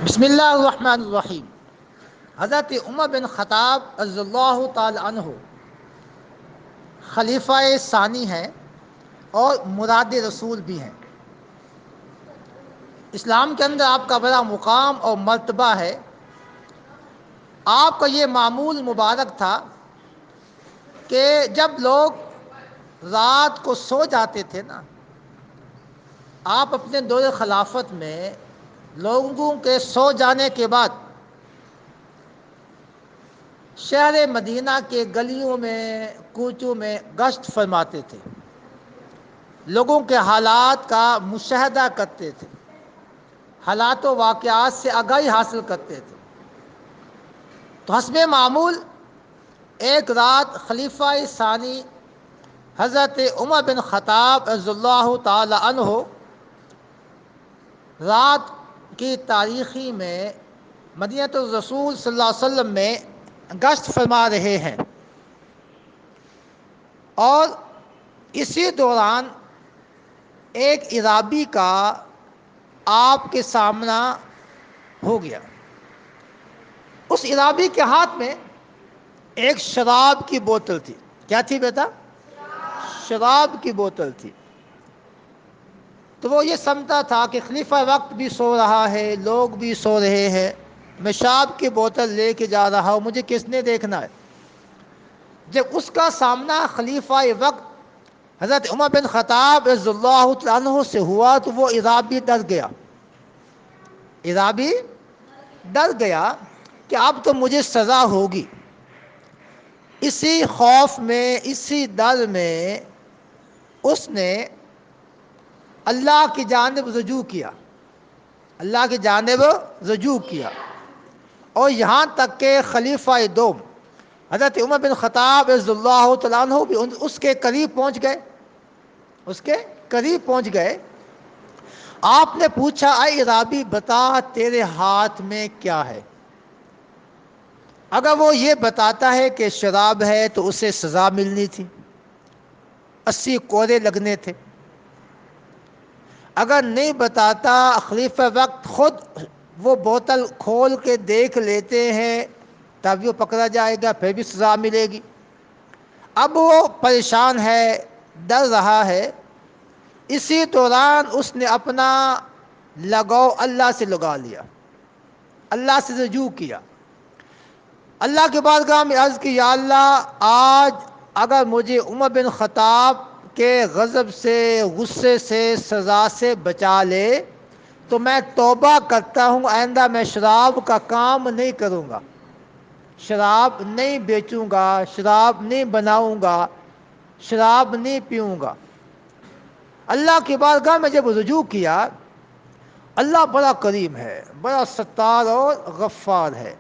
بسم اللہ الرحمن الرحیم۔ حضرت عمر بن خطاب رضی اللہ تعالی عنہ خلیفہ ثانی ہیں اور مراد رسول بھی ہیں۔ اسلام کے اندر آپ کا بڑا مقام اور مرتبہ ہے۔ آپ کا یہ معمول مبارک تھا کہ جب لوگ رات کو سو جاتے تھے نا، آپ اپنے دور خلافت میں لوگوں کے سو جانے کے بعد شہر مدینہ کے گلیوں میں کوچوں میں گشت فرماتے تھے، لوگوں کے حالات کا مشاہدہ کرتے تھے، حالات و واقعات سے آگاہی حاصل کرتے تھے۔ تو حسب معمول ایک رات خلیفہ ثانی حضرت عمر بن خطاب رضی اللہ تعالی عنہ رات کی تاریخی میں مدینہ الرسول صلی اللہ علیہ وسلم میں گشت فرما رہے ہیں، اور اسی دوران ایک اعرابی کا آپ کے سامنا ہو گیا۔ اس اعرابی کے ہاتھ میں ایک شراب کی بوتل تھی۔ کیا تھی بیٹا؟ شراب کی بوتل تھی۔ تو وہ یہ سمجھتا تھا کہ خلیفہ وقت بھی سو رہا ہے، لوگ بھی سو رہے ہیں، میں شراب کی بوتل لے کے جا رہا ہوں، مجھے کس نے دیکھنا ہے؟ جب اس کا سامنا خلیفہ وقت حضرت عمر بن خطاب رضی اللہ عنہ سے ہوا تو وہ اعرابی ڈر گیا۔ اعرابی ڈر گیا کہ اب تو مجھے سزا ہوگی۔ اسی خوف میں، اسی ڈر میں اس نے اللہ کی جانب رجوع کیا، اللہ کی جانب رجوع کیا، اور یہاں تک کہ خلیفہ دوم حضرت عمر بن خطاب رضی اللہ تعالیٰ عنہ بھی اس کے قریب پہنچ گئے، اس کے قریب پہنچ گئے۔ آپ نے پوچھا، اے اعرابی بتا تیرے ہاتھ میں کیا ہے؟ اگر وہ یہ بتاتا ہے کہ شراب ہے تو اسے سزا ملنی تھی، 80 کوڑے لگنے تھے۔ اگر نہیں بتاتا، خلیفہ وقت خود وہ بوتل کھول کے دیکھ لیتے ہیں تب وہ پکڑا جائے گا، پھر بھی سزا ملے گی۔ اب وہ پریشان ہے، ڈر رہا ہے۔ اسی دوران اس نے اپنا لگاؤ اللہ سے لگا لیا، اللہ سے رجوع کیا، اللہ کے بارگاہ میں عرض کی، یا اللہ آج اگر مجھے عمر بن خطاب کے غضب سے، غصے سے، سزا سے بچا لے تو میں توبہ کرتا ہوں، آئندہ میں شراب کا کام نہیں کروں گا، شراب نہیں بیچوں گا، شراب نہیں بناؤں گا، شراب نہیں پیوں گا۔ اللہ کی بارگاہ میں جب رجوع کیا، اللہ بڑا کریم ہے، بڑا ستار اور غفار ہے۔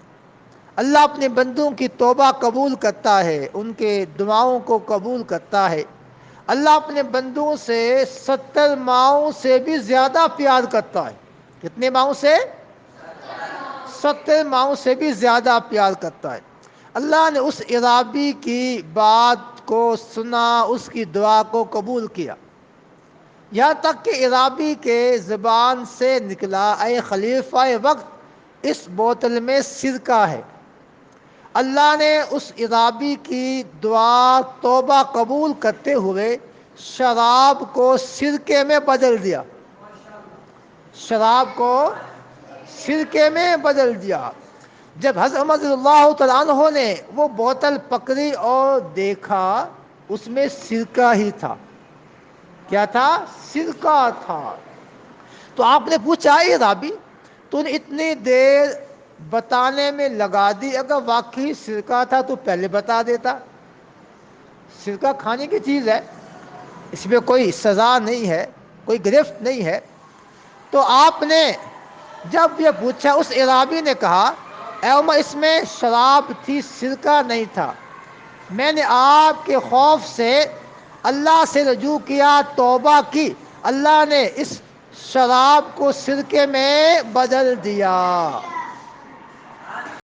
اللہ اپنے بندوں کی توبہ قبول کرتا ہے، ان کے دعاؤں کو قبول کرتا ہے۔ اللہ اپنے بندوں سے 70 ماؤں سے بھی زیادہ پیار کرتا ہے۔ کتنے ماؤں سے؟ 70 ماؤں سے بھی زیادہ پیار کرتا ہے۔ اللہ نے اس اعرابی کی بات کو سنا، اس کی دعا کو قبول کیا، یہاں تک کہ اعرابی کے زبان سے نکلا، اے خلیفہ وقت اس بوتل میں سرکہ ہے۔ اللہ نے اس اعرابی کی دعا توبہ قبول کرتے ہوئے شراب کو سرکے میں بدل دیا، شراب کو سرکے میں بدل دیا۔ جب حضرت عمر رضی اللہ تعالیٰ عنہ نے وہ بوتل پکڑی اور دیکھا، اس میں سرکہ ہی تھا۔ کیا تھا؟ سرکہ تھا۔ تو آپ نے پوچھا، اے اعرابی تو نے اتنی دیر بتانے میں لگا دی، اگر واقعی سرکہ تھا تو پہلے بتا دیتا۔ سرکہ کھانے کی چیز ہے، اس میں کوئی سزا نہیں ہے، کوئی گرفت نہیں ہے۔ تو آپ نے جب یہ پوچھا، اس اعرابی نے کہا، اے عمر اس میں شراب تھی، سرکہ نہیں تھا، میں نے آپ کے خوف سے اللہ سے رجوع کیا، توبہ کی، اللہ نے اس شراب کو سرکے میں بدل دیا۔